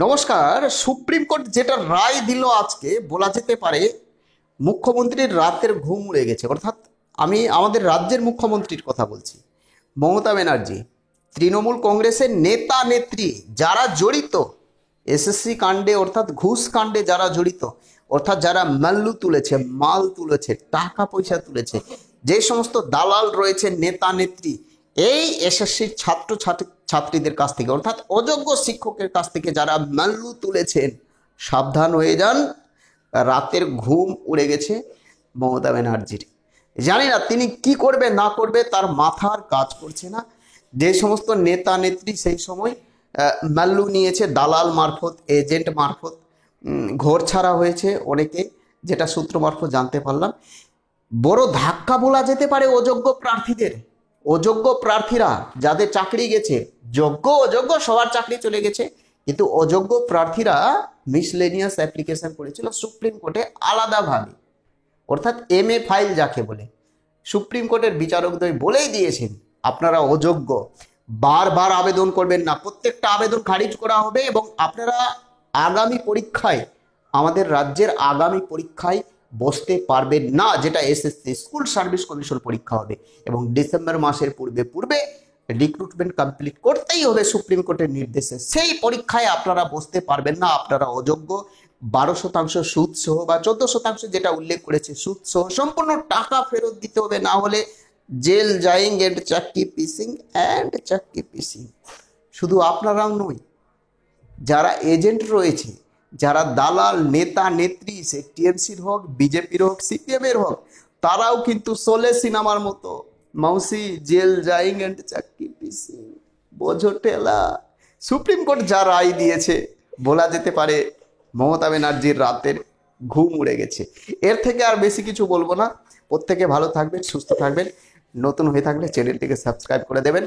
নমস্কার। Supreme court যেটা রায় দিল আজকে, বলা যেতে পারে মুখ্যমন্ত্রীর রাতের ঘুম উড়ে গেছে। অর্থাৎ আমি আমাদের রাজ্যের মুখ্যমন্ত্রীর কথা বলছি, মমতা ব্যানার্জি। তৃণমূল কংগ্রেসের নেতা নেত্রী যারা জড়িত এসএসসি কাণ্ডে, অর্থাৎ ঘুষ কাণ্ডে যারা জড়িত, অর্থাৎ যারা মাল্লু তুলেছে, মাল তুলেছে, টাকা পয়সা তুলেছে, যে সমস্ত দালাল রয়েছে, নেতা নেত্রী, এই এসএসসির ছাত্রীদের কাছ থেকে, অর্থাৎ অযোগ্য শিক্ষকের কাছ থেকে যারা মাল্লু তুলেছেন, সাবধান হয়ে যান। রাতের ঘুম উড়ে গেছে মমতা ব্যানার্জির। জানি না তিনি কি করবে না করবে, তার মাথার কাজ করছে না। যে সমস্ত নেতা নেত্রী সেই সময় মাল্লু নিয়েছে, দালাল মারফত, এজেন্ট মারফত ঘর ছাড়া হয়েছে অনেকে, যেটা সূত্র মারফত জানতে পারলাম। বড় ধাক্কা বলা যেতে পারে অযোগ্য প্রার্থীদের। অযোগ্য প্রার্থীরা যাদের চাকরি গেছে, যোগ্য অযোগ্য সবার চাকরি চলে গেছে, কিন্তু অযোগ্য প্রার্থীরা মিসলেনিয়াস অ্যাপ্লিকেশন করেছিল সুপ্রিম কোর্টে আলাদাভাবে, অর্থাৎ MA ফাইল যাকে বলে। সুপ্রিম কোর্টের বিচারকদ্বয় বলেই দিয়েছেন আপনারা অযোগ্য, বারবার আবেদন করবেন না, প্রত্যেকটা আবেদন খারিজ করা হবে এবং আপনারা আগামী পরীক্ষায়, আমাদের রাজ্যের আগামী পরীক্ষায় বসতে পারবেন না, যেটা SSC স্কুল সার্ভিস কমিশন পরীক্ষা হবে। এবং ডিসেম্বর মাসের পূর্বে রিক্রুটমেন্ট কমপ্লিট করতেই হবে সুপ্রিম কোর্টের নির্দেশে। সেই পরীক্ষায় আপনারা বসতে পারবেন না, আপনারা অযোগ্য। 12% সুদ সহ বা 14% যেটা উল্লেখ করেছে সুদ সহ সম্পূর্ণ টাকা ফেরত দিতে হবে, না হলে জেল যাইং এন্ড চাক্কি পিসিং। শুধু আপনারাও নয়, যারা এজেন্ট রয়েছে, যারা দালাল নেতা নেত্রী, সে টিএমসির হোক, বিজেপির হোক, CPM এর হোক, তারাও কিন্তু সোলে সিনেমার মতো মাউসি জেল যাইং এন্ড চাক্কি পিসিং, বোঝো ঠেলা। সুপ্রিম কোর্ট যা রায় দিয়েছে, বলা যেতে পারে মমতা ব্যানার্জির রাতের ঘুম উড়ে গেছে। এর থেকে আর বেশি কিছু বলবো না। প্রত্যেকে ভালো থাকবেন, সুস্থ থাকবেন। নতুন হয়ে থাকলে চ্যানেলটিকে সাবস্ক্রাইব করে দেবেন।